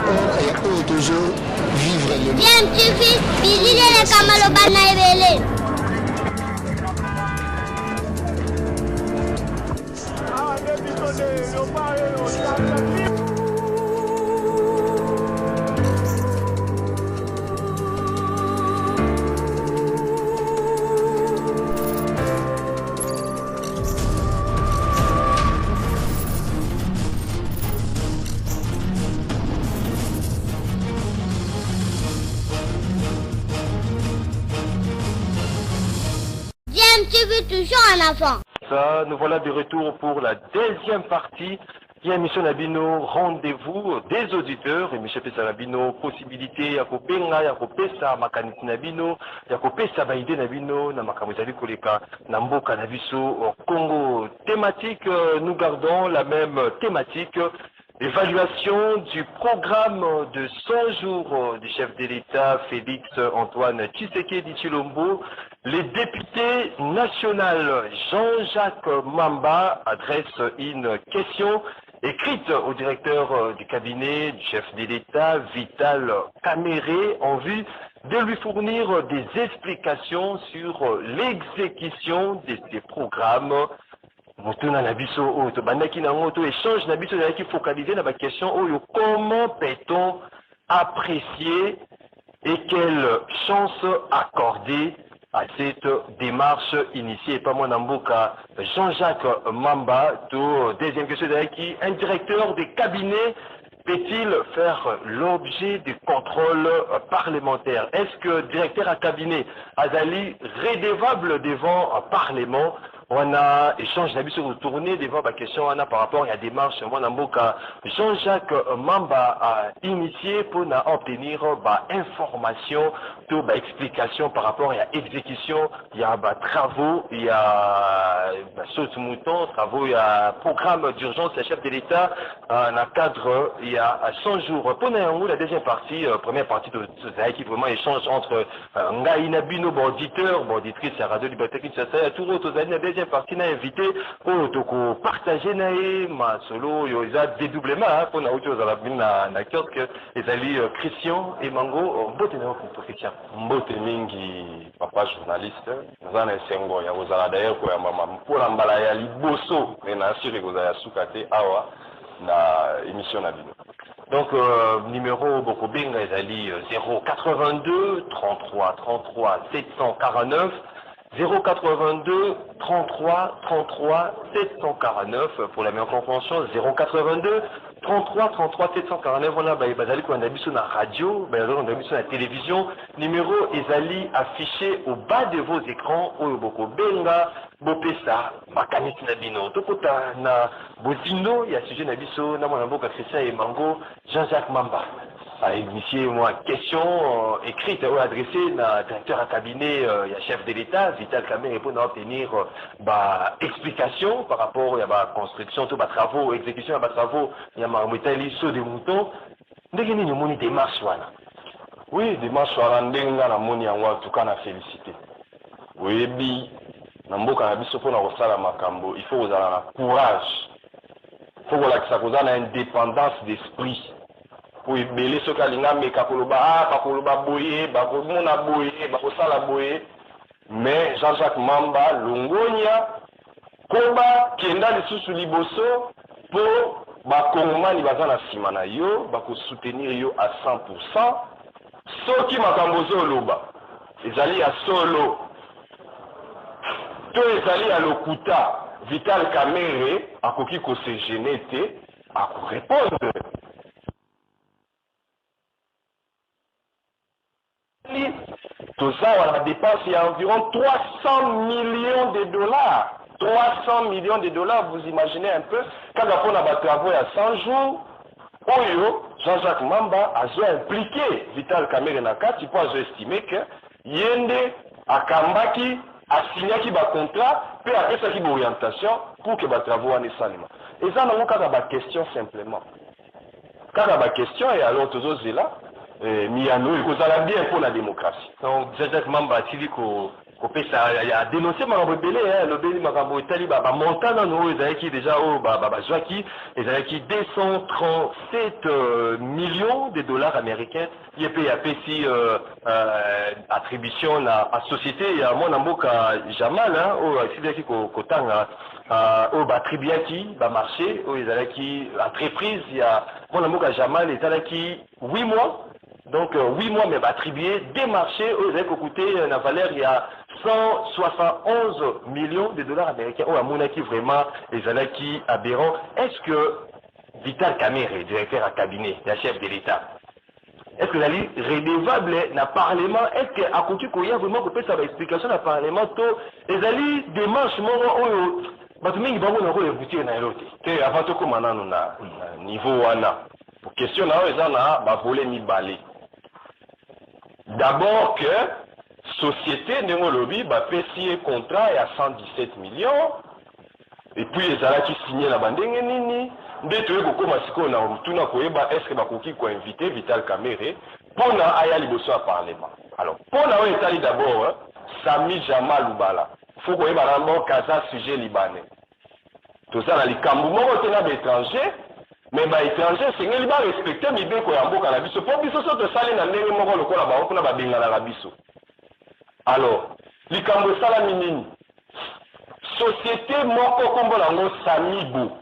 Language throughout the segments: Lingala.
oyo toujours vivre le scientifique bilile kamalo bana ebele. Toujours un enfant. Ça, nous voilà de retour pour la deuxième partie. Il y a émission Nabino, rendez-vous des auditeurs. Et Michel Pessa Nabino, possibilité, à Kopenga, à Kopesa, Makaniti Nabino, à Kopesa Baïde Nabino, Namakamuzali Koleka, Namboka Nabiso, au Congo. Thématique, nous gardons la même thématique. Évaluation du programme de 100 jours du chef de l'État Félix Antoine Tshisekedi Tshilombo. Les députés nationaux Jean-Jacques Mamba adressent une question écrite au directeur du cabinet du chef de l'État Vital Kamerhe en vue de lui fournir des explications sur l'exécution de ces programmes. Motuna Nabiso Oto, Bandaki Nangoto échange Nabiso qui focalisé dans la question comment peut-on apprécier et quelle chance accorder à cette démarche initiée par mon amboka Jean-Jacques Mamba. Deuxième question qui un directeur des cabinets peut-il faire l'objet du contrôle parlementaire? Est-ce que directeur à cabinet Azali redevable devant un parlement? On a échangé d'habitude sur retourner devant la question on a par rapport à la démarche Jean-Jacques Mamba a initié pour obtenir information, explication par rapport à l'exécution. Il y a travaux, il y a saut mouton, travaux, il y a programme d'urgence, le chef de l'État dans le cadre, il y a 100 jours. Pour nous, la deuxième partie, première partie de ce qui vraiment échange entre Ngaïna Bino, auditeur, auditrice à Radio Liberté Kinshasa, tout autre deuxième partie n'a invité pour partager ma solo il y a dédoublement pour na auto za na kiosque les alliés Christian et Mango mbote na ko Christian mbote mingi papa journaliste zana esengo ya kozala d'ailleurs ko ya mama pour la mbala ya liboso na assuré ko za sukate awa na émission na bino. Donc numéro Bokobenga ezali 082 33 33 749 082 33 33 749 pour la meilleure compréhension 082 33 33 749 voilà bazali ko na biso na radio bazali na biso na télévision numéro ezali affiché au bas de vos écrans oyo Bokobenga bopesa makanisi na bino tokota na bozindo ya sujet na biso na mwana mboka Christian et Mango Jean-Jacques Mamba a initié moi question écrite ou adressée à directeur à cabinet et chef de l'État Vital Kamerhe pour obtenir explication par rapport à la construction, tous les travaux, exécution des travaux, il y a marmitali saut des moutons. Ndenge ni moni démarche wana. Oui, démarche wana ndenge na moni yango en tout cas na félicité. Oui bi na mboka na biso pona kosala makambo, il faut kozala na courage. Il faut kolakisa kozala na indépendance d'esprit. Oui, belé ce kalinga meka koloba bakoloba boye bakomona boye bakosala boye mais Jean-Jacques Mamba longonia koba kenda lisusu liboso po bakongomani baza na sima na yo bakosoutenir yo à 100% soki makambo zoloba ezali ya solo to ezali ya lokuta Vital Kamerhe akoki kose gêner te akorépondre. Toza la dépense il y a environ 300 millions de dollars. 300 millions de dollars, vous imaginez un peu, quand on a travaillé à 100 jours, Oyo, Jean-Jacques Mamba a impliqué Vital Kamerhe Naka, tu peux estimer que Yende, Akambaki, a signé qui va contrat, puis après ça qui va orientation pour que les travaux en salima. Et ça, nous avons une question simplement. Quand on a une question, et alors tous autres là, Miano, il faut bien pour la démocratie. Donc, Jean-Jacques Mamba a-t-il il a dénoncé Makambo Belé, le Belé Makambo Itali, montant nous qui déjà au Joaki, qui 237 millions de dollars américains. Il y a petit attribution à société, il y a mon amboka Jamal, au Sibiaki Kotanga, au Batribiaki, marché, au qui entreprise, il y a mon amboka Jamal, qui 8 mois. Donc 8 mois même attribués des marchés aux avez coûté la valeur il y a 171 millions de dollars américains. Oh, à mon avis vraiment les alaki aberrants. Est-ce que Vital Kamerhe, directeur à cabinet, la chef de l'État, est-ce que l'ali redevable dans le Parlement, est-ce qu'à côté qu'il y a vraiment coupé sa explication dans le Parlement, les alli démarches moraux, batuming bango na rôle écouter na l'autre. Que avant tout comme on a niveau wana. Pour question là, ils en a ba voler ni balé. D'abord que société Nengolobi va payer contrat à 117 millions et puis les ala qui signé la bande nini dès que beaucoup masiko na tout na koyeba est-ce que ba koki ko inviter Vital Kamerhe pour na aya liboso à parlement. Alors pour na etali d'abord Sami Jamal Lubala faut koyeba rambo kaza sujet libanais tout ça na likambu moko tena d'étranger. Mais les étrangers, c'est qu'ils vont respecter les biens qu'on a en Cannabis. Pour qu'ils soient salés dans les mêmes moments, on a bien dans l'Arabie. Alors, les Cambo Salamini, société Moko Kombolango Samibo.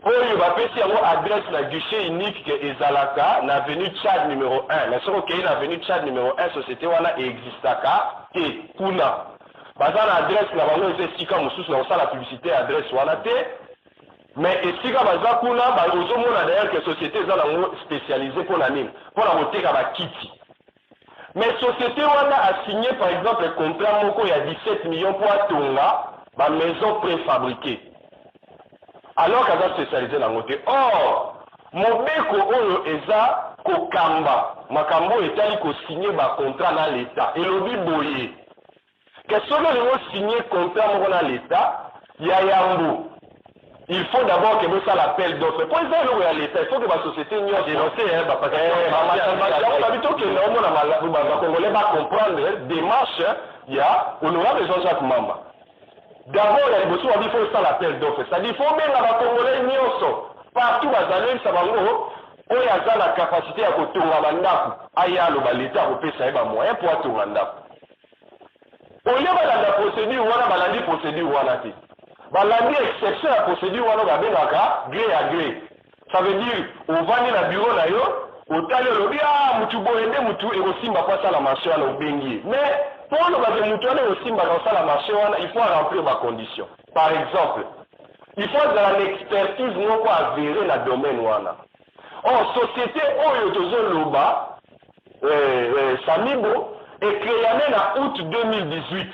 Oh, il va passer à adresse la guichet unique que Ezalaka, l'avenue Tchad numéro 1. Mais sur lequel l'avenue Tchad numéro 1, société wana existaka et Kuna. Bazan adresse la bango c'est Sika Moussous, là on la publicité adresse wana te. Mais ici, quand on a d'ailleurs que la société est spécialisée pour la mine, pour la montée à la Kiti. Mais la société a signé par exemple un contrat il y a 17 millions pour Tonga, ma maison préfabriquée. Alors qu'elle a spécialisé dans la montée. Or, mon béco Eza Kokamba, Makambo est allé signer un contrat dans l'État. Et le boyé. Qu'est-ce que nous signé un contrat dans l'État? Il y a Yambo. Il faut d'abord que vous fassiez l'appel d'offres. Pour les gens à l'État, il faut que la société n'y ait dénoncé. Parce que les Congolais vont comprendre démarche, il y a honorable Jean-Jacques Mamba. D'abord, il faut faire l'appel d'offres. C'est-à-dire qu'il faut bien les Congolais n'y partout à Zalem, ça va où il y a la capacité à tourner à l'État pour payer des moyens pour tourner. Au lieu de la procédure, on a la procédure. La exception à la procédure, on a gré à gré. Ça veut dire, on va dans le bureau, on t'a dit, et aussi, la marché, mais pour il faut remplir ma condition. Par exemple, il faut avoir l'expertise non pas avérer dans le domaine. Or, société, Samibo, est créée en août 2018.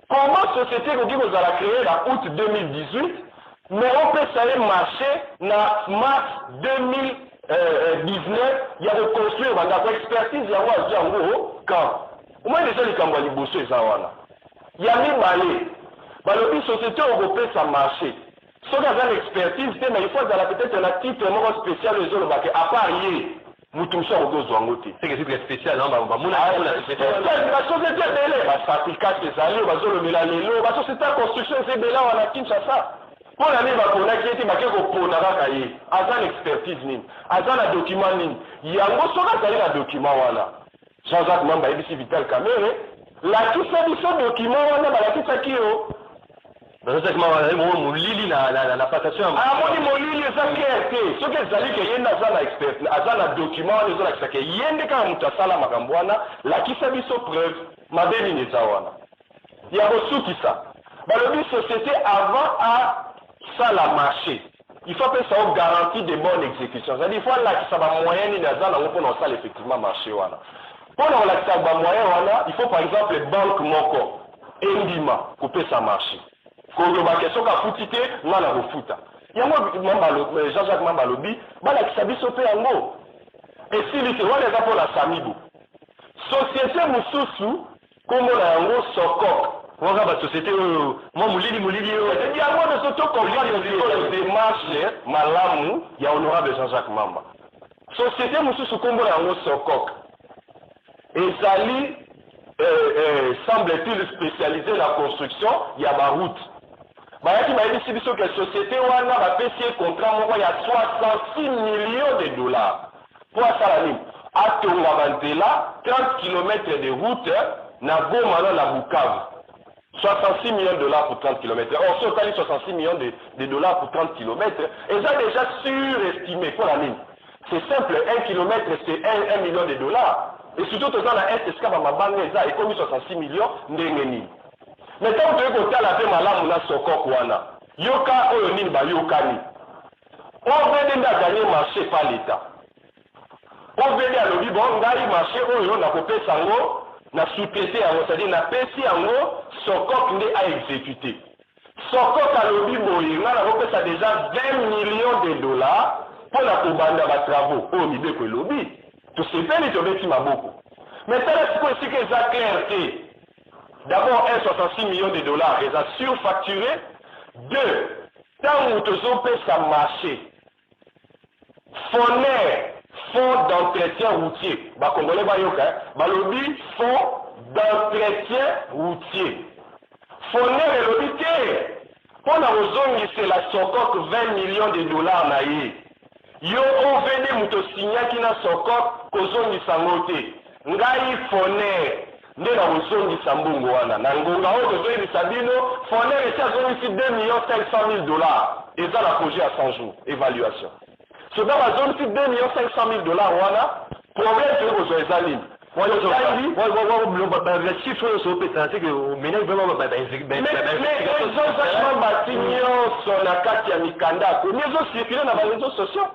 Comment société que vous allez créer en août 2018, mais on peut savoir marché en mars 2019, il y a de construire une expertise, il y a un quand. Au moins déjà les Cambouali Bosso et Zawana. Il y a mis balé. La société européenne ça marché. Si on a une expertise, mais il faut peut-être un titre spécial aux autres, à part hier. Mutumsa Ogozoangote. C'est que c'est spécial, non? La société est belle. La certificat spécial, la société de construction, c'est belle, on a Kinshasa. Pour l'année, on a qui été marqué pour Navakaye. Azan expertise, Azan a document, il y a un gros un document, Jean-Jacques Mamba, ici Vital Kamerhe. La qui fait ce document, la qui fait qui Jean-Jacques Mamba, mon lili, la passation. Ah, mon lili, ça qui est. Ce que j'allais que y a un expert, un document, les autres, qui y a un cas où tu as la Magambouana, la qui fait ce preuve, ma béni Zawana. Il y a reçu qui ça. Le but société avant à ça la marché. Il faut que ça ait garantie de bonne exécution. C'est-à-dire qu'il faut là que ça va moyen ni dans la pour ça effectivement marché wana. Pour la que ça va moyen wana, il faut par exemple les banques moko endima couper ça marché. Quand on va question qu'a foutité, on a refuta. Il y a moi Jean-Jacques Mamba lobi, bah la que ça biso pe yango. Et si les on les a pour la Samibo. Société mususu comme la yango sokok. On va la société moi moulili il y a moi de soto comprendre les démarches malamu, il y a honorable Jean-Jacques Mamba. Société mususu comme la yango sokok. Et Zali semble-t-il spécialisé la construction, il y a ma route. Bayaki m'a dit que la société wana va payer contrat il y a 66 millions de dollars. Pour ça la ligne. À Tongavantela, 30 km de route, na Goma na Bukavu. 66 millions de dollars pour 30 km. Or, si on a 66 millions de dollars pour 30 km, ils ont déjà surestimé pour la ligne. C'est simple, 1 km c'est 1 million de dollars. Et surtout, dans la Est, ils ont mis 66 millions de dollars. Mais quand tu veux que la paix malamu na soko wana, yoka oyo nini ba yokani. On veut gagner marché par l'État. On veut dire le bon ngai marché oyo na kopesa ngo na sous-traité yango, c'est-à-dire na pesi yango soko nde a exécuté. Soko ka lobi boyi na kopesa déjà 20 millions de dollars pour la kobanda ba travaux oyo mibeko lobi. Tout ce pays to beti maboko. Mais ça c'est que ça clarté. D'abord, 1,66 millions de dollars, ils ont surfacturé. 2, tant où ils ont payé ça marché, fonds d'entretien routier. Bah, Congolais, bah, yoka, bah, lobby, fonds d'entretien routier. Fonnaire et lobby, pour la zone, c'est la socoque 20 millions de dollars, naïe. Yo, on venait mouto signer qui n'a socoque, qu'aux zones du sangoté. Ngai fonnaire. Nde na ozongisa mbungu wana na ngonga oyo tozongisa bino Foner esi azongisi 2 500 000 dollars eza na projet à 100 jours évaluation soda bazongisi 2 500 000 dollars wana problème toyo kozwa eza nini le chiffre oyo sopesa c'est que menaki vraiment mais ezozachement bati nyonso na kati ya mikanda komi ezocircule na bareseaux sociaux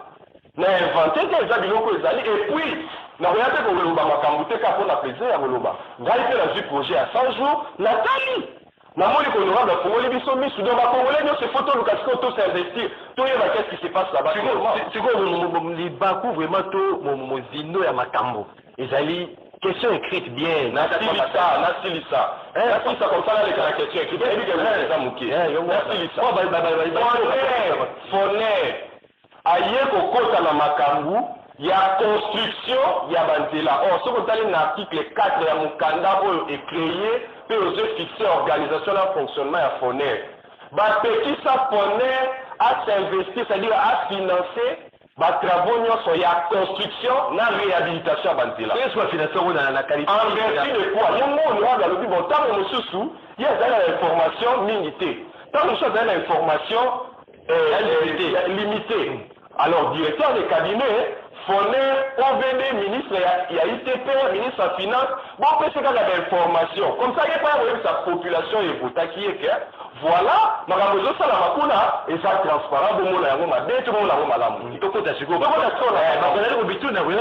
na inventé te eza biloko ezali et puis na rien te koloba makambo te ka mpona plaisir ya koloba ngai mpe nazwi projet ya 100 jours natali namoni konorable afungoli biso misu donc bakongolais nyonso efo toluka sikoyo tosinvestir toyeba qu'est-ce qui se passe là-bas sikoyo libaku vraiment to mozindo ya makambo ezali question écrite bien nasilisa comme ça naleka na question écrite eyebi ke eza moke nasilisa Foner aye kokota na makambu ya construction ya banzela. Or, ce qu'on a dans l'article 4 de Mukanda est créé pour fixer l'organisation et le fonctionnement de Foner. Petit ça Foner a s'investir, c'est-à-dire à financer les travaux sur la construction et la réhabilitation de banzela. Qu'est-ce qu'on finance dans la qualité? En vertu de quoi? Nous, on a le bon temps, il y a des informations limitées. Tant que nous sommes dans l'information limitée. Alors, directeur de cabinet, Foner, OVD, ministre, il y a ITP, ministre de Finance, bon, on peut se faire l'information. Comme ça, il n'y a pas sa population et voter qui est que, voilà, ma besoin ça la makuna, et ça transparent, bon, la yama, dès tout le monde la yama la mou. Toko ta chico. Toko ta chico, on a l'habitude d'avoir,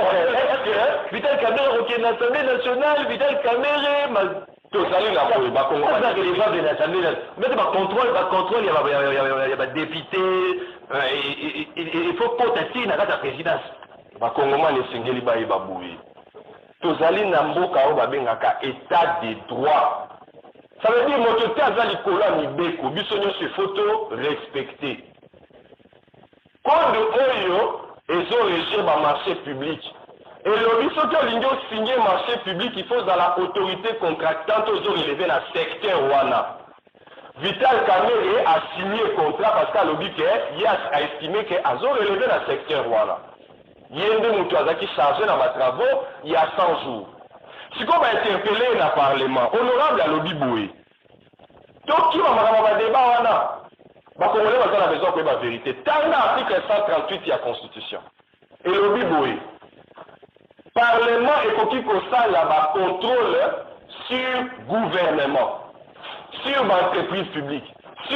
Vital Kamere, ok, l'Assemblée nationale, Vital Kamere, tozali na boye bakongoma ça que les gens de l'Assemblée mais ba contrôle il y a député il faut potati na kata présidence bakongoma ne singeli bayeba boye tozali na mboka oyo babengaka état de droit ça veut dire moto te aza likolo ya mibeko biso nyonso photo respecté code oyo ezorégir bamarché public. Et le biso que l'Indio signé marché public, il faut dans la autorité contractante aux relever dans le secteur Wana. Vital Kamere a signé le contrat parce qu'à l'objet, il a estimé qu'il a relevé dans le secteur Wana. Il y a des moutouazas qui chargent dans les travaux il y a 100 jours. Si on va interpeller dans le Parlement, honorable à l'objet Boué. Donc, qui va avoir un débat Wana? Bah, comme on est dans la maison pour la vérité. Dans l'article 138, il y a la Constitution. Et l'objet Boué. Parlement et qui constate là contrôle sur gouvernement, sur l'entreprise publique, et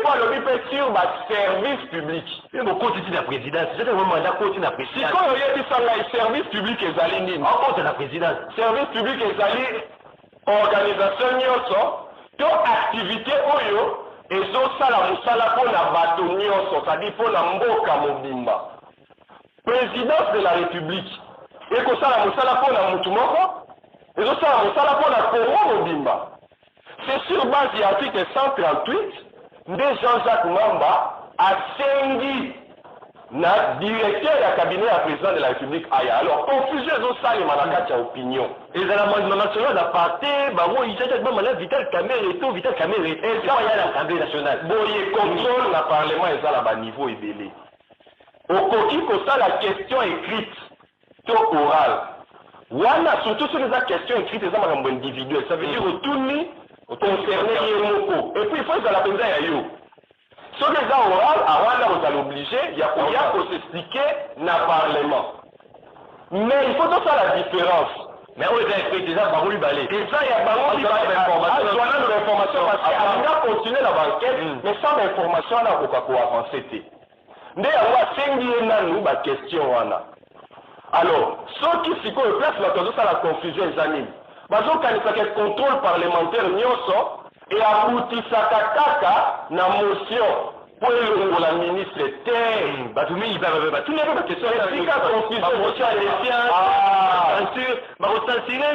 quoi le but sur le service public. Et mon continue la présidence, c'est un mandat continue la présidence. Si quand on y a dit ça, le service public est allé en compte la présidence. Service public est allé organisation nyonso, to activité oyo, et ça la musala pour la bateau nyonso, c'est-à-dire pour la mboka mobimba. Présidence de la République. Et que ça, la pour la Moutoumoko, et que ça, la Congo Mobimba. C'est sur base de l'article 138, de Jean-Jacques Mamba a sengi na directeur ya cabinet ya président de la République aya. Alors confusion ezosalema na kati ya opinion ezala national d'aparté bango exactement la Vital Kamerhe to Vital Kamerhe eza ya l'Assemblée nationale boye contrôle na parlement ezala ba niveau ebele okoki kosala question écrite to orale wana surtout sur les questions écrites eza makambo individuel ça veut dire otuni concerné ye moko et puis il faut ezala penza ya yo soki eza oral awana ozala obligé ya koya kosexpliquer na parlement mais il faut tosala la différence mais oyo eza écrit eza bango mibale eza ya bango azwana na information parce que alinga continuer na banquête mais sans information wana akoka koavance te nde yango asengi ye nanu baquestion wana alors soki sikoyo place bato azosala confusion eza nini bazokanisaka contrôle parlementaire nyonso et aboutisaka kaka na motion po elongola ministre te bato mingi batuni pe baquestion esika confusion motion ya censure bakocensure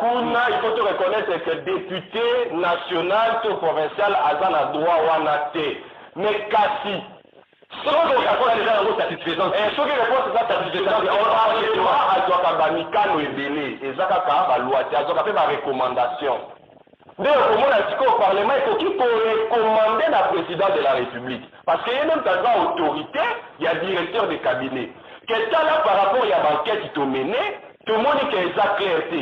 kuna il faut te reconnaître que député national to provincial aza na droit wana te mais kasi soki réponse eza satisfaisante azwaka bamikano ebele eza kaka balwa te azwaka mpe barecommandation nde okomona sikoyo parlement ekoki korecommande na président de la république parce que ye même aza autorité ya directeur de cabinet ketala par rapport ya banquête tomene tomoni ke eza clair te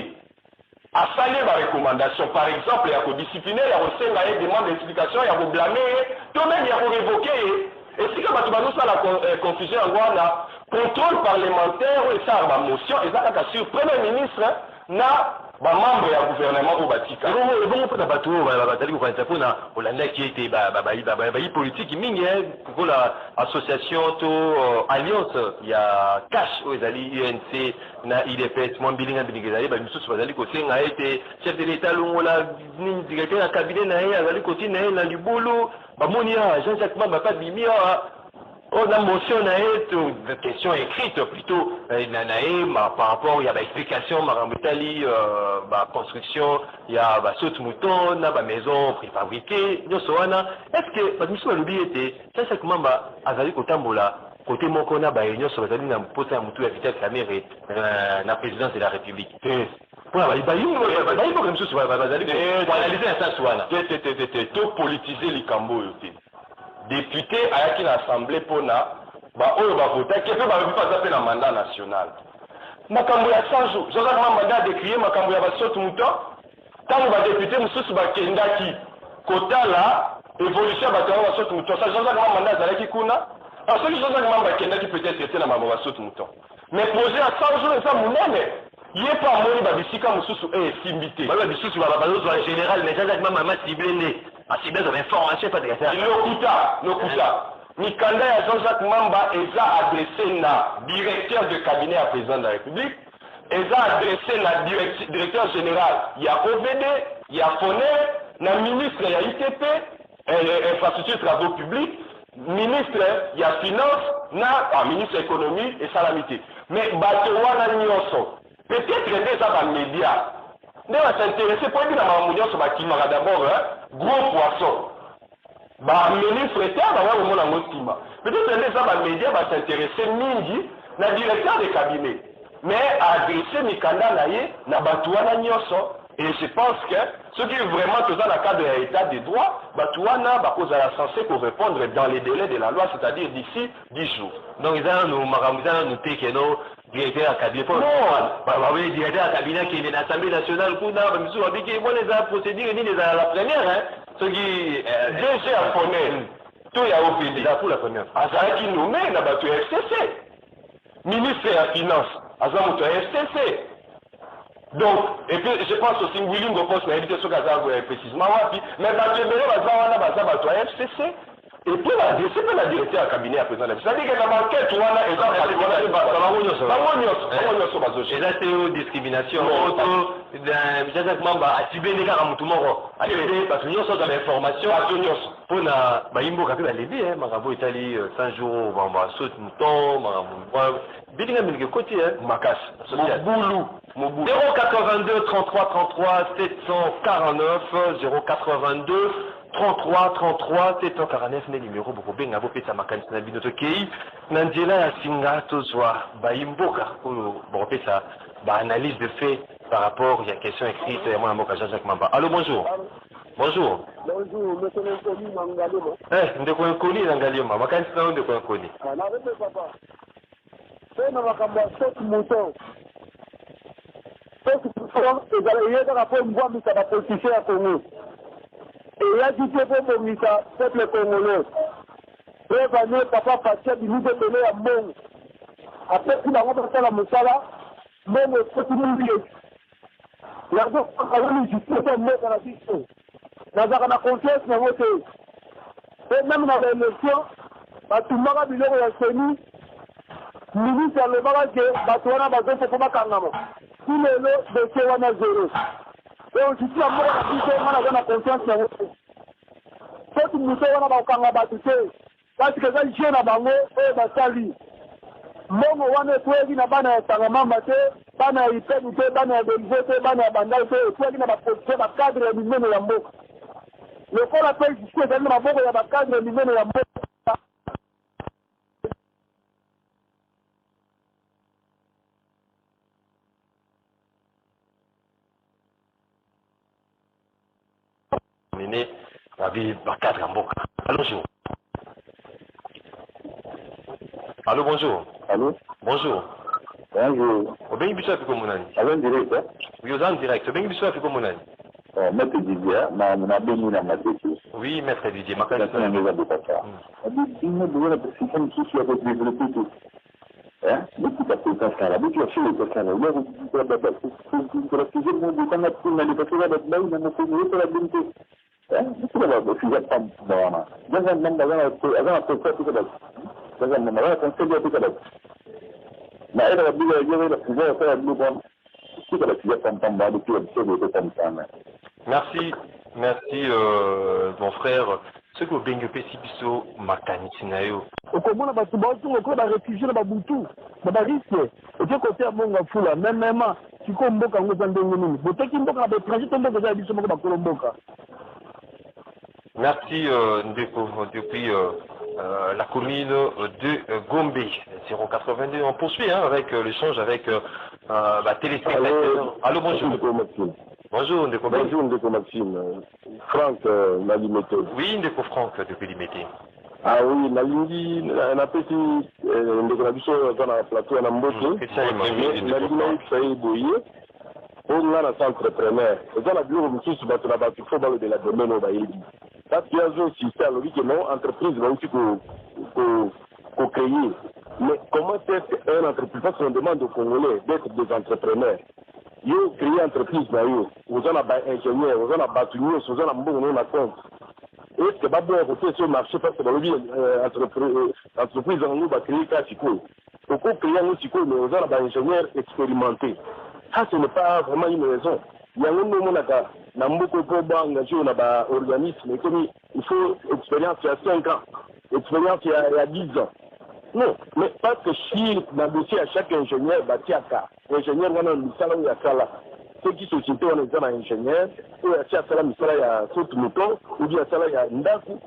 asali barecommandation par exemple ya kodiscipline ya kosenga ye demande d'explication ya koblame ye to même ya korevoke ye esika bato bazosala confusion yango wana contrôle parlementaire oyo esalaka bamotion eza kaka sur premier ministre na bamembre ya gouvernement oyo batika ebongo mpona bato oyo bazali kokanisa mpona olandaki ete bayi politike mingi kokola association to alliance ya cash oyo ezali UNC na IDPS mwa mbilinga ezali bamisusu bazali kosenga ete chef de l'état alongola directeur ya cabinet na ye azali kotina ye na libulu bamoni Jean-Jacques Mamba pa bimi on a motion na ye question écrite plutôt na ye par rapport ya explication marambitali construction ya saute mouton na maison préfabriquée nyonso wana est-ce que bamisu balobi ete Jean-Jacques Mamba azali kotambola côté moko na nyonso bazali na posa ya mutu ya Vital Kamerhe na présidence de la République bayimboka misusu bazali koanalyse na sens wana to politiser likambo oyo te député ayaki na assemblée mpona baoyo bavotaki mpe balobi baza mpe na mandat national makambo ya 100 jours Jean-Jacques Mamba adécrie makambo ya basaute mouton ntango badéputé mosusu bakendaki kotala évolution ya bato yango basaute mouton sa Jean-Jacques Mamba azalaki kuna soki Jean-Jacques Mamba akendaki peut-être ete na mambo basaute mouton mais projet ya 100 jours eza monene ye pa amoni babisika mosusu esimbi te babisusu bazozwa général mais Jean-Jacques Mamba masible nde asible za information pas de affaire lokuta mikanda ya Jean-Jacques Mamba eza adressé na directeur de cabinet ya président de la République eza adressé na directeur général ya OVD ya FONER na ministre ya ITP infrastructure travaux publics ministre ya finance na ministre économie et salamité mais bato wana nyonso peut-être nde eza bamédia nde basinteresse po ebi na makambo nyonso bakimaka d'abord gros poisson baministre te bango komona yango nsima peut-être nde eza bamédia basinteresse mingi na directeur de cabinet mais adresse mikanda na ye na bato wana nyonso et je pense que ce qui est vraiment dans le cadre de l'état de droit, Batouana est censé répondre dans les délais de la loi, c'est-à-dire d'ici 10 jours. Donc, ils ont noté que nos directeurs à cabinet, oui, directeur à cabinet qui est l'Assemblée nationale, moi les procédures, ni les la première, ce qui DG à Foner, tout y a OPD. Pour la première. Azara qui nommé, n'a pas FCC. Ministre de la Finance, Azara FCC. Donc, et puis je pense aussi que William Gopos n'a évité ce que précisément, mais FCC. Et puis la directeur à cabinet à présent. C'est-à-dire que la banquette, et là, c'est une discrimination. Jacques Mamba a tibé les gars à Moutoumoro. Parce que nous sommes dans l'information. Pour la Baïmbo, quand il a levé, Marabou Italie, 5 jours, on va sauter mouton, Marabou. Bilinga milke côté, Makas. Moboulou. 082 33 33 749 082 33 33 749 ne numéro bokobenga bopesa makanisi na bino tokei na nzela ya singa tozwa bayimboka oyo bopesa analyse de fait par rapport à la question écrite ya mwana mboka Jean-Jacques Mamba. Allô, bonjour. Bonjour. Bonjour, monsieur Nkoni Mangalema. Ndeko Nkoni Mangalema, makanisi na ndeko Nkoni. Na rete papa. Tena makambo ya sot mouton. Sot mouton, ezala rapport mbwambisa ba politicien ya Congo. Et ya dit que pour misa peuple congolais. Prévenez papa Fatia Binoude Tele ya mbongo. Après qu'il a rencontré la moussala, mbongo sot mouton. L'argent quand justice est mort dans la question. Nazaka na confiance na vote. Et même dans l'élection, batumaka biloko ya seni, ministre alobaka ke bato wana bazofa po bakangama. Tout lelo dossier wana zéro. Donc justice ya moko na biso nga naza na confiance na vote. Soki moto wana bakokanga bato te, kasi keza jeu na bango oyo basali. Mbongo wana etweki na bana ya Sangamamba te, bana ya Ipenu te, bana ya Belize te, bana ya Bandai te, etweki na bapolitike bakadre ya minene ya mboka. Lokola pe justice ezali na maboko ya bakadre ya minene ya mboka. Mene babi bakadre ya mboka. Allô, bonjour. Allô, bonjour. Allô? Bonjour. Bonjour. Obengi biso afiko monani. Allô, direct, hein? Oui, aux en direct. Obengi biso afiko monani. Maître Didier, na bengi na mateki. Oui, maître Didier. Makana sana ngeza bukata. Adi doit être système social de développer tout. Hein? Depuis que tu as fait ça, depuis que tu as fait ça, il y a toujours mon bouton à tout, mais les personnes à l'autre, ils n'ont pas fait la bonté. Hein? C'est là, le sujet pas bon. Dans un moment, dans un peu tout ça. Dans un moment, on sait bien tout ça. Mais elle a dit, il y avait le sujet à faire le bon. C'est le sujet pas bon, depuis le sujet de comme ça. Merci, mon frère. Ce que vous avez fait, c'est makanisi na yo. Okomona bato baotunga ko ba réfugié na babutu na ba risque et côté ya monga fula même siko mboka ngo ndenge nini boteki mboka na étranger to mboka za biso moko bakolo mboka. Merci Ndeko depuis la commune de Gombe 082. On poursuit avec l'échange avec téléspectateurs. Allô, bonjour. Bonjour Ndeko. Bonjour Ndeko Maxime. Franck Nalimete. Oui, Ndeko Franck depuis Limete. Ah oui, nalingi na pesi ndeko na biso za na plateau na mboto. Nalingi sai boye. On a un entrepreneur. Et la bureau de tous bateau là-bas, il faut parler de la domaine au Baïdi. Parce qu'il y a un système, logique, non, entreprise, va aussi qu'on créer. Mais comment est-ce qu'un entreprise, parce qu'on demande aux Congolais d'être des entrepreneurs. Ils ont créé entreprise, vous en avez ingénieur, vous en avez bâtonnier, vous en avez bon compte. Est-ce que va bien voter sur le marché parce que dans le vie, entreprise, on va créer qu'à Chico. Pourquoi créer un Chico, mais vous en avez ingénieur expérimenté. Ça, ce n'est pas vraiment une raison. Il y a un moment où beaucoup de engagé dans l'organisme, il faut expérience il y a 5 ans, expérience il y a 10 ans. Non, mais parce que si on a dossier à chaque ingénieur, l'ingénieur, on a un misala ou il y a ça là. Ceux qui sont cités, on est un ingénieur, ou il y a ça là, misala, il y a saut mouton, ou il y a ça là, il y a ndaku.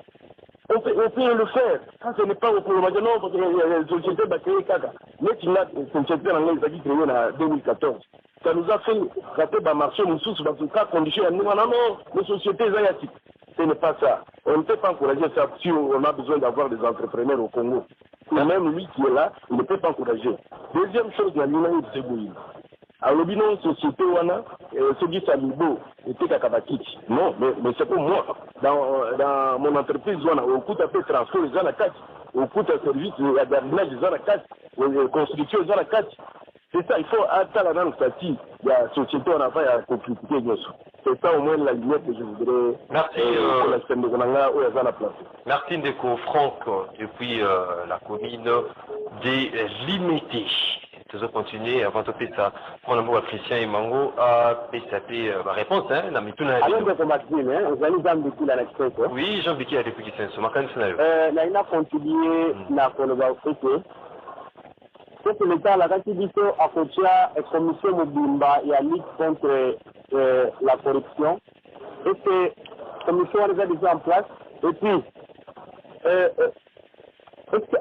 On peut le faire. Ça, ce n'est pas au problème. Non, parce que la société va créer caca. Mais tu l'as, c'est une société anglaise qui créée en 2014. Ça nous a fait rater le marché, nous tous, dans cas condition. Non, les sociétés asiatiques. Ce n'est pas ça. On ne peut pas encourager ça si on a besoin d'avoir des entrepreneurs au Congo. Et même lui qui est là, il ne peut pas encourager. Deuxième chose, il y a l'Union de Ségouine. Alors, l'Union société, ce qui est beau, était Kakabakiti. Non, mais c'est pour moi. Dans mon entreprise, on coûte un peu transport, ils ont la carte. On coûte un service, il y a des aménages, ils ont la carte. Construction, ils ont la carte. C'est ça, il faut attendre la statut. Il y a société, on a fait la complicité. C'est ça au moins la lumière que je voudrais. Merci. Merci Ndeko Franck depuis la commune des Limités. Nous allons continuer avant de faire ça. Mon amour à Christian et Mango a fait ma réponse. Oui, Jean-Biki a depuis qu'il s'est il a contribué à c'est que l'État a approché la commission Mobimba et la lutte contre la corruption. Et que commission est déjà en place. Et puis,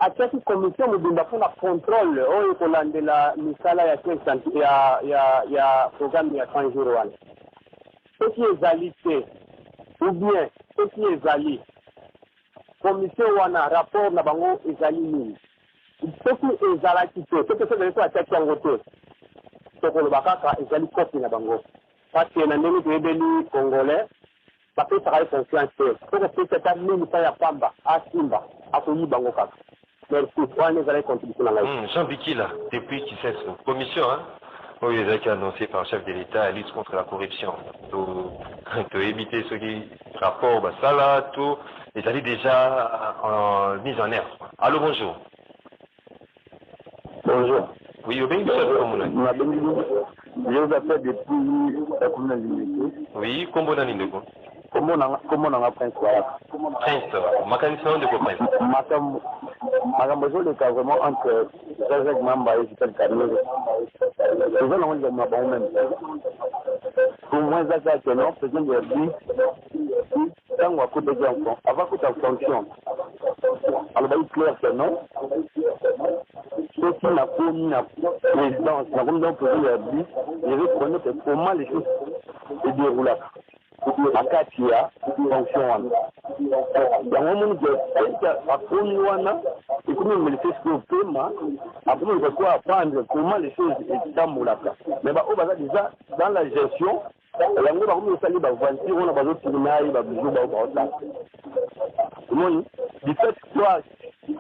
à cette commission, nous devons faire le contrôle. On a de la misala il y a programme il y a 100 jours. Ce qui est alité, ou bien ce qui est ali, commission ou un rapport na bango est ali. Ce qui est alaki, ce que c'est de attaquer en retour. Ce que le bakaka est ali copie na bango. Parce que na nemi de rebelli congolais, ça peut travailler confiance. Ce que c'est cette année, nous pas Pamba, à Simba, à Koyi bango kaka. Merci. Jean Bikila, depuis qui cesse commission, hein? Oui, il a été annoncé par le chef de l'État à lutte contre la corruption. Pour éviter ce qui rapport, ça là, tout est allé déjà en mise en œuvre. Allô, bonjour. Bonjour. Oui, au bien, je vous appelle depuis la commune de oui, comment on a dit comment on a prince Prince, ma candidature de Prince. Madame Bozo est vraiment entre Jacques Mamba et Vital Carnier. Les gens ont dit que bon même. Pour moi, ça c'est que non, faisons des bruits. Quand on a coupé des enfants, avant que ta fonction. Alors, il est clair que non. Ceux qui n'ont pas mis la présidence, n'a pas mis la présidence, ils reconnaissent comment les choses se déroulent. À Katia, fonction. Il y a un moment où il y a un peu et comment il me fait ce que après il va quoi apprendre comment les choses sont moulaka. Mais déjà dans la gestion, il y a un moment où il y a un venture, on a besoin de tourner, il y a besoin de du fait que toi,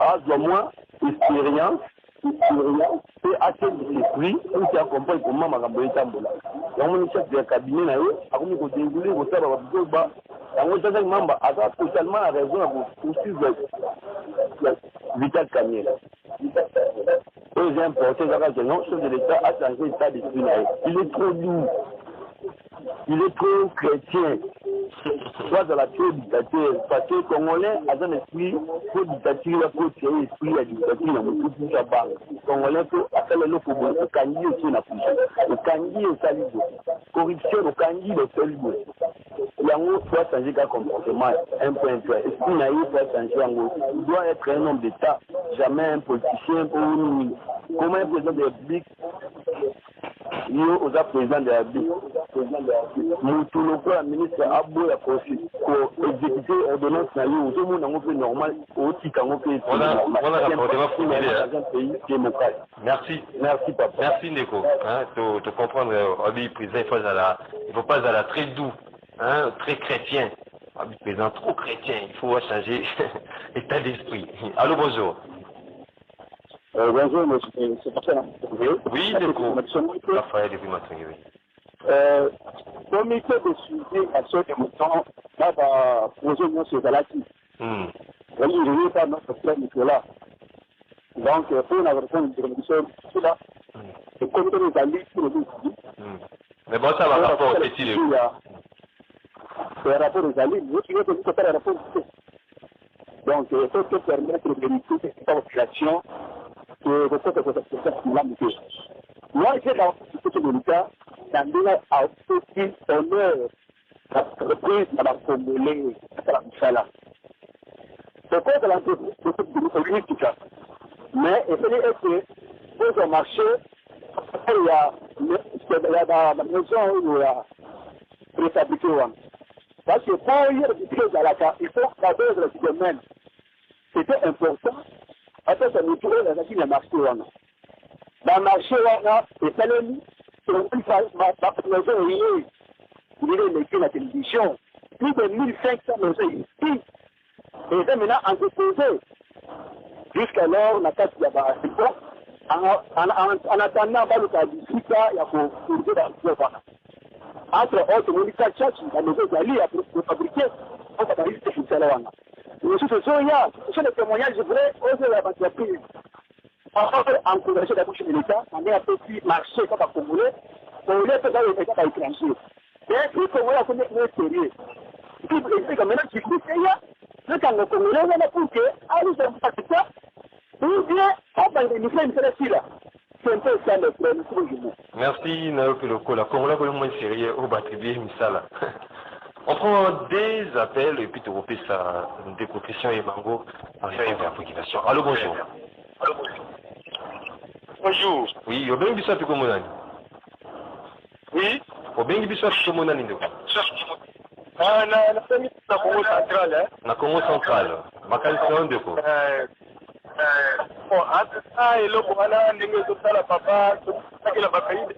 à moins expérience, c'est assez d'esprit, où tu as compris comment ma gambe est tamboula. Il y a un chef de cabinet, il a déroulé au sein de la membre a totalement raison à vous poursuivre Vital Carnier. J'ai importé la raison, chef de l'État a changé l'état d'esprit. Il est trop doux. Il est trop chrétien. Soit dans la trop dictature. Parce que les Congolais ont un esprit, trop dictature, trop tirer esprit à dictature dans le tout ça bas. Les Congolais ont appelé le football, le Kangi aussi n'a plus. Le Kangi est salibo. Corruption, le Kangi est salibo. Il y a un doit changer de comportement, un point de vue. Esprit naïf doit changer en gros. Il doit être un homme d'État, jamais un politicien pour nous. Comment un président de la République, il aux président de la République, le ministre Abou pour exécuter l'ordonnance, tout le monde est normal, aussi quand on fait pays démocratique. Merci. Merci, papa. Merci, Ndeko. De comprendre, il ne faut pas aller très doux, hein, très chrétien. Président trop chrétien, il faut changer l'état d'esprit. Allô, bonjour. Bonjour, monsieur. C'est pas ça. Oui, Ndeko. Raphaël, depuis matin, oui. Comité de suivi à ce moment là va poser une sévalati. Il n'y a pas notre frère Nicolas. Donc, pour la réponse de la là, le comité des alliés pour le mais bon, ça va rapport au petit. C'est un rapport aux alliés, vous pouvez faire un rapport. Donc, il faut permettre de vérifier cette population que vous faites cette moi, j'ai la situation de l'État, a aussi honneur la reprise de la Congolais à la Michala. C'est quoi de l'entreprise politique? Mais il fallait être pour le marché, il y a la maison où il y a préfabriqué. Parce que pour y aller à la carte, il faut d'abord le domaine. C'était important. Après, ça nous trouvait dans le marché. Dans le marché, il fallait la maison liée. Il est la télévision. Plus de 1500 maisons ici. Et maintenant, entreposé. Jusqu'alors, on a fait la barre. En attendant, on va le il y a pour dans le entre autres, on dit que la maison d'Ali a fabriqué, on va parler de ce là. Mais sur ce soya, sur les témoignages, je voudrais oser la entreprise. Encourager la bouche de l'État, on est un petit marché comme à Congolais, on est peut-être les États étrangers. Et puis, Congolais, on est sérieux. Et puis, maintenant, tu dis que le Congo Congolais, on a pour que, ah, nous sommes pas ça, ou bien, on va les faire une sélection là. C'est un peu ça le problème. Merci, Naoki Loko. La Congolais, on est sérieux, au Batibé, Misala. On prend des appels et puis tu repères ça, des Christian et Mango en réponse à la préoccupation. Allô, bonjour. Bonjour. Oui, au bien bisou tu comment on Oui. Au bien bisou tu comment on est Na Congo central, hein. Na Congo central. Makanisa ndeko. Bon, entre ça et le Boana, ndenge totala papa, tokaki la bakaide.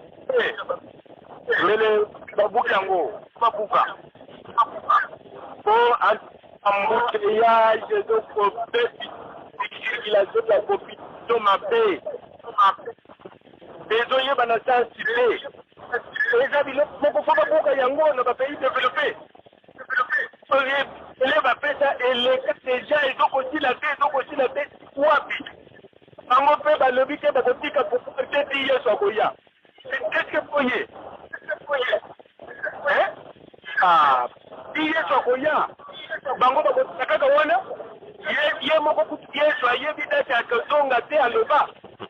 Lele babuka yango, babuka. Bon, embouteillage de copie, circulation de la copie, de ma paix. Désolé, bana sensible. Les amis, moko faut babuka yango na ba pays développés. Les bapesa et les déjà ils ont aussi la tête, wapi. Bango pe balobi ke bakotika pour peut-être hier soit koya. Qu'est-ce que foyer? Hein? Ah, hier soit koya. Bango bakotika kaka wana. Ye moko kutu hier soit ye bidaka que zonga te aloba.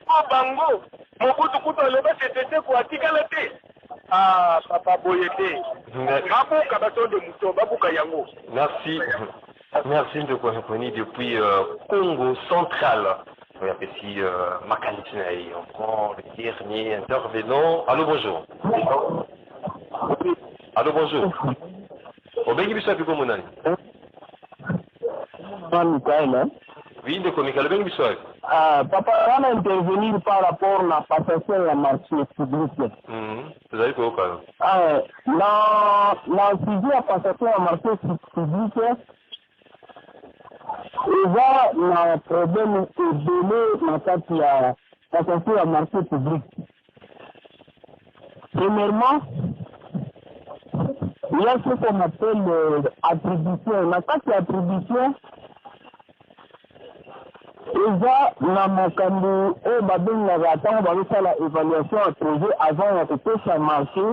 Oh bango, mokutu kutu aloba c'était pour atika la tête. Ah, papa boyete. Babuka bato de mouton, babuka yango. Merci. Merci de quoi répondre depuis Congo central. On appelle ici Makanitina et on prend le dernier intervenant. Allô, bonjour. Allô, bonjour. Au bien, qui tu comment on est? Oui, de quoi, Michael, bien, qui papa, on a intervenir par rapport à la passation de la marché publique. Vous avez quoi, quand même? La suivi la passation de la marché publique, il y a un problème de délai dans la passation de la marché publique. Premièrement, il y a ce qu'on appelle attribution. La carte d'attribution, déjà, dans mon cambo, l'évaluation à projet avant de faire ça marcher,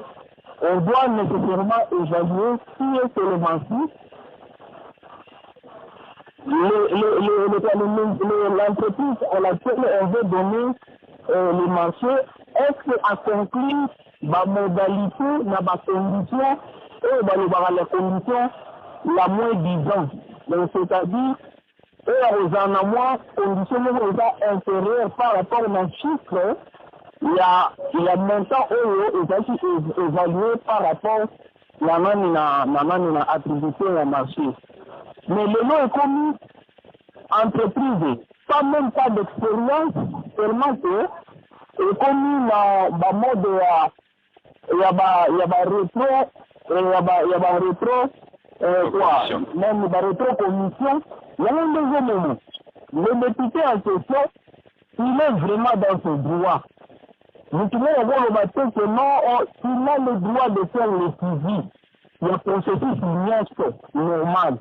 on doit nécessairement évaluer qui est l'élément-ci. L'entreprise à laquelle on veut donner le marché, est-ce qu'elle conclut la modalité, la condition, et la condition la moins disante. Donc, c'est-à-dire, et aux en amont, conditions inférieures par rapport à un chiffre, il y a montant évalué par rapport à la attribution au marché. Mais le nom est commis entreprise, pas même pas d'expérience, seulement que est commis dans le mode il y a rétro, même la rétro-commission. Il y a un deuxième moment. Le député en question, il est vraiment dans ses droits. Nous pouvons avoir le matin que non, il a le droit de faire le suivi. Le processus normal.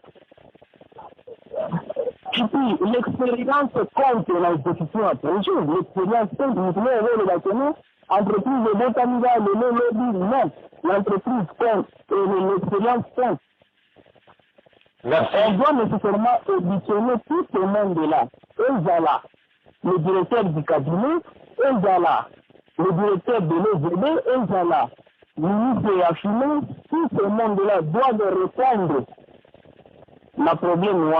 Et puis, l'expérience compte l'exécution après jour. L'expérience compte, nous pouvons avoir le matin, entreprise de Botamida, le lobby, non. L'entreprise compte et l'expérience compte. Merci. On doit nécessairement auditionner tout ce monde-là. Ezala, le directeur du cabinet, Ezala, le directeur de l'OVD, Ezala, le ministre de la Finance, tout ce monde-là doit répondre à problème.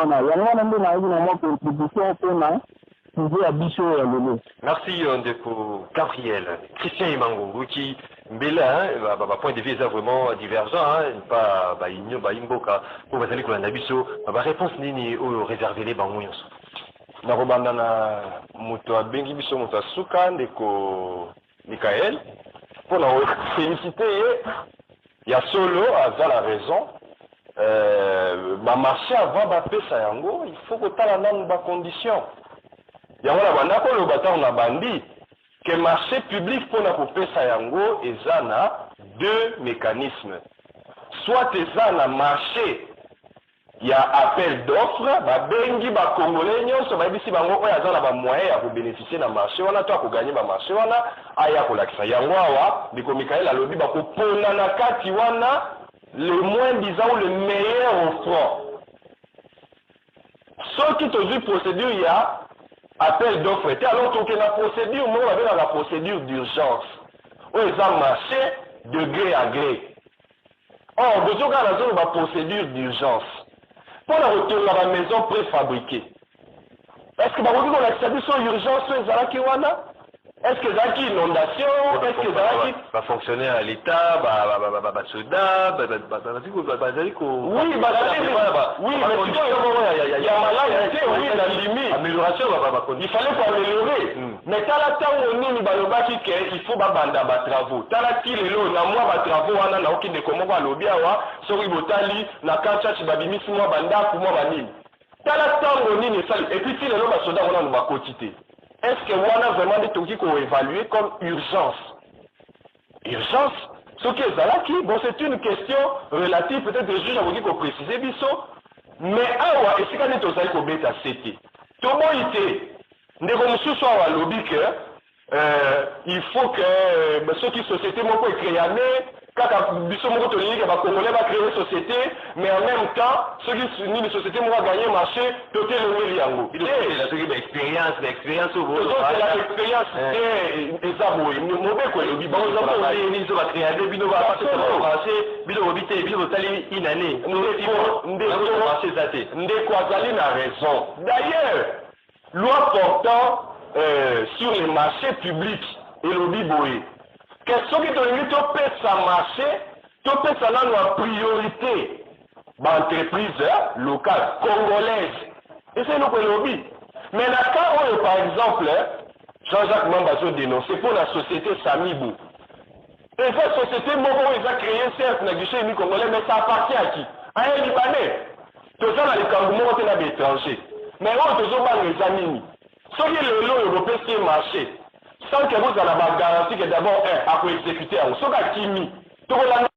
Merci Ndeko Gabriel. Christian Imango, qui Mbela, point de vue est vraiment divergent, pas Imboka, pour vous allez que l'anabiso, ma réponse n'est réservée les bancs. Nakobanda na moto abengi biso moto asuka Ndeko Michael pour la féliciter ya solo aza la raison marché avant bapesa yango il faut kotala nanu ba condition yango na banda ko lobata na bandi que marché public pour na kopesa yango eza na deux mécanismes soit eza na marché ya appel d'offres babengi ba congolais nyonso bayebisi bango oyo aza na ba moyen ya ko bénéficier na marché wana to akoganye ba marché wana aya kolakisa yango awa Ndeko Michael alobi ba kopona na kati wana le moins disant le meilleur offrant. Ce qui est une procédure, il y a appel d'offres. Alors, donc, la procédure, moi, on avait dans la procédure d'urgence. Où ils ont marché de gré à gré. Or, besoin dans la zone de procédure d'urgence. Pour la retour à la maison préfabriquée. Est-ce que on a accepté son urgence sur les Arakiwana? Est-ce que ça qui inondation? Est-ce que ça qui va fonctionner à l'État, soda, oui, il y a malade, oui, la limite. Amélioration, il fallait pas améliorer. Mais t'as la temps où il faut banda travaux. T'as la qui les lots, na moi travaux, on a aucun de comment va l'obia wa, sur Ibotali, na kancha chibabimi moi banda pour moi banine. T'as la temps où on est et puis si les lots soda on a une quantité. Est-ce que on a vraiment des trucs qu'on évalue comme urgence? Urgence? Ce qui est là, bon, c'est une question relative, peut-être le juge a voulu qu'on précise, mais awa, et c'est quand on a dit qu'on met à CT. Tout le monde était, nous avons soit à lobby que, il faut que, ceux qui société, moi, pour créer quand Bissot Moko Tolini va créer une société, mais en même temps, ceux qui unissent une société vont gagner le marché, tout est le Yango. Il y a l'expérience, au niveau. C'est l'expérience, et ça, moi, nous mauvais quoi. Bon, nous va créer des bino va passer sur le marché, bino habité, bino tali une année. Nous a raison. D'ailleurs, loi portant sur les marchés publics et lobby boé. Question qui te limite au pèse sa marché, tu pèse ça dans la priorité d'entreprise locale, congolaise. Et c'est nous que lobby. Mais là, quand on par exemple, Jean-Jacques Mambazo dénoncé pour la société Samibou. Et cette société, ils ont créé certes, une congolais, mais ça appartient à qui? À un Libanais. Tout ça dans les Kangoumons, on est étrangers. Mais on a toujours mal les amis. Ce qui est le lot européen qui est marché. Sans que vous ayez la garantie que d'abord, à exécuter, on s'en a qui mis. Tout le monde